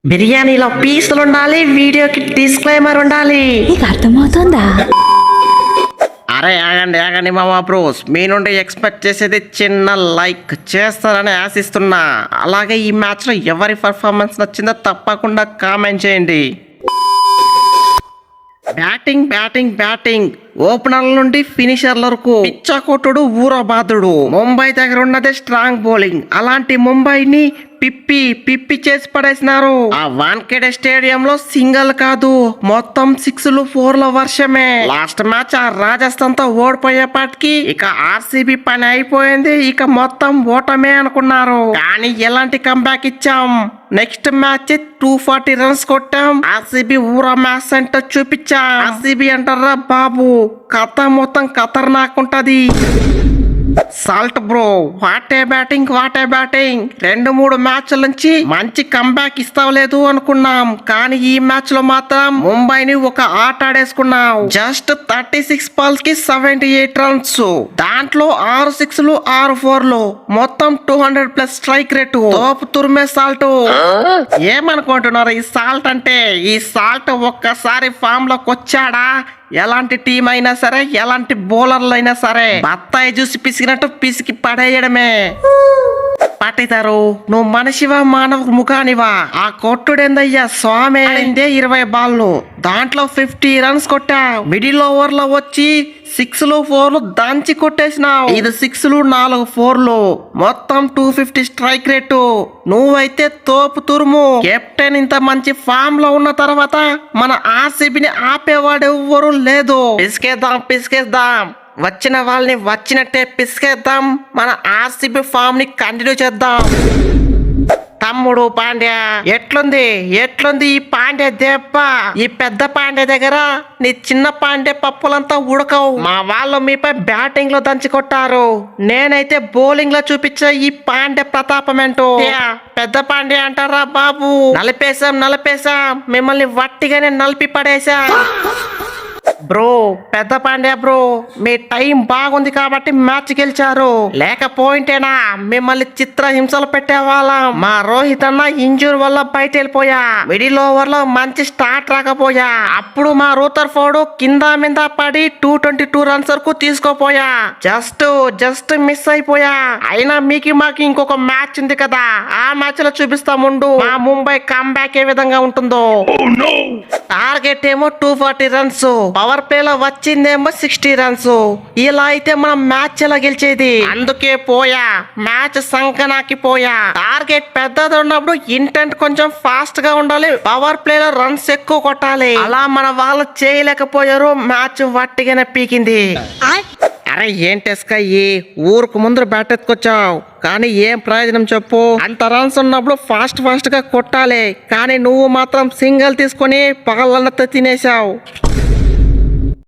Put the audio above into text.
బిర్యానీలో పీసులు ఉండాలి, వీడియోకి డిస్క్లైమర్ ఉండాలి. నీకు అర్థమవుతుందా? అరే ఆగండి ఆగండి మామా బ్రోస్, మీ నుండి ఎక్స్పెక్ట్ చేసేది చిన్న లైక్ చేస్తారని ఆశిస్తున్నా. అలాగే ఈ మ్యాచ్లో ఎవరి పర్ఫార్మెన్స్ నచ్చిందో తప్పకుండా కామెంట్ చేయండి. బ్యాటింగ్ బ్యాటింగ్ బ్యాటింగ్ ఓపెనర్ల నుండి ఫినిషర్ల వరకు పిచ్చ కొట్టుడు ఊరబాదుడు. ముంబై దగ్గర ఉన్నదే స్ట్రాంగ్ బౌలింగ్. అలాంటి ముంబైని పిప్పి పిప్పి చేసి పడేసినారు. ఆ వాన్ఖేడే స్టేడియం లో సింగల్ కాదు, మొత్తం 6లు 4ల వర్షమే. లాస్ట్ మ్యాచ్ ఆ రాజస్థాన్ తో ఓడిపోయేపాటికి ఇక ఆర్సీబీ పని అయిపోయింది, ఇక మొత్తం ఓటమే అనుకున్నారు. కానీ ఎలాంటి కంబ్యాక్ ఇచ్చాం. నెక్స్ట్ మ్యాచ్ 240 రన్స్ కొట్టాం. ఆర్సీబీ ఊరా మ్యాచ్ అంటే చూపించాం. ఆర్సీబీ అంటారా బాబు, కథ మొత్తం ఖతర్నాక్ ఉంటది. సాల్ట్ బ్రో, వాటే బ్యాటింగ్ 2-3 మ్యాచ్ల నుంచి మంచి కంబ్యాక్ ఇస్తావలేదు అనుకున్నాం, కానీ ఈ మ్యాచ్ లో మాత్రం ముంబైని ఒక ఆట ఆడేసుకున్నాం. జస్ట్ 36 బాల్స్ కి 78 రన్స్, దాంట్లో 6 6లు 6 4లు, మొత్తం 200+ స్ట్రైక్ రేటు. తోపు తురిమే సాల్ట్. ఏమనుకుంటున్నారు ఈ సాల్ట్ అంటే? ఈ సాల్ట్ ఒక్కసారి ఫామ్ లోకి వచ్చాడా ఎలాంటి టీం అయినా సరే, ఎలాంటి బౌలర్లు అయినా సరే బత్తాయి చూసి పిసికినట్టు పిసికి పడేయడమే. పట్టితారు, నువ్వు మనిషివా మానవ ముఖానివా? ఆ కొట్టుడేందయ్యా స్వామి. 20 బాల్లు, దాంట్లో 50 రన్స్ కొట్టా. మిడిల్ ఓవర్ లో వచ్చి 6లు 4లు దంచి కొట్టేసినావు. 5 6లు 4 4లు, మొత్తం 250 స్ట్రైక్ రేటు. నువ్వైతే తోపు తురుము. కెప్టెన్ ఇంత మంచి ఫామ్ లో ఉన్న తర్వాత మన ఆర్సీబీని ఆపేవాడు ఎవ్వరూ లేదు. పిసికేద్దాం, వచ్చిన వాళ్ళని వచ్చినట్టే పిసికేద్దాం. మన ఆర్సీబీ ఫామ్ ని కంటిన్యూ చేద్దాం. తమ్ముడు పాండ్యా, ఎట్లుంది ఈ పాండ్య దెబ్బ? ఈ పెద్ద పాండ్య దగ్గర నీ చిన్న పాండ్య పప్పులంతా ఉడకవు. మా వాళ్ళు మీపై బ్యాటింగ్ లో దంచి కొట్టారు, నేనైతే బౌలింగ్ లో చూపించే ఈ పాండ్య ప్రతాపం ఏంటో. పెద్ద పాండ్య అంటారా బాబు? నలిపేశాం, మిమ్మల్ని వట్టిగానే నలిపి పడేశా. బ్రో, పెద్ద పాండ్యా బ్రో, మీ టైం బాగుంది కాబట్టి మ్యాచ్ గెలిచారు. లేకపోయింటేనా మిమ్మల్ని చిత్రహింసలు పెట్టేవాళ్ళం. మా రోహిత్ అన్న ఇంజూర్ వల్ల బయట వెళ్ళిపోయా. మిడిల్ ఓవర్ లో మంచి స్టార్ట్ రాకపోయా. అప్పుడు మా రూతర్ఫోర్డ్ కింద మీద పడి 222 రన్స్ వరకు తీసుకోపోయా. జస్ట్ మిస్ అయిపోయా. అయినా మాకు ఇంకొక మ్యాచ్ ఉంది కదా, ఆ మ్యాచ్ లో చూపిస్తాముండు మా ముంబై కంబ్యాక్ ఏ విధంగా ఉంటుందో. టార్గెట్ ఏమో 240 రన్స్, పవర్ ప్లే లో వచ్చిందేమో 60 రన్స్. ఇలా అయితే మనం మ్యాచ్ ఎలా గెలిచేది? అందుకే పోయా, మ్యాచ్ సంకనాకి పోయా. టార్గెట్ పెద్దది ఉన్నప్పుడు ఇంటెంట్ కొంచెం ఫాస్ట్ గా ఉండాలి, పవర్ ప్లే లో రన్స్ ఎక్కువ కొట్టాలి. అలా మన వాళ్ళు చేయలేకపోయారు, మ్యాచ్ వట్టిగానే పీకింది. అరే ఏంటి ఎస్కయ్యి, ఊరుకు ముందు బ్యాట్ ఎత్తుకొచ్చావు, కానీ ఏం ప్రయోజనం చెప్పు? అంత రన్స్ ఉన్నప్పుడు ఫాస్ట్ గా కొట్టాలి, కానీ నువ్వు మాత్రం సింగిల్ తీసుకొని పగలన్నతో తినేసావు.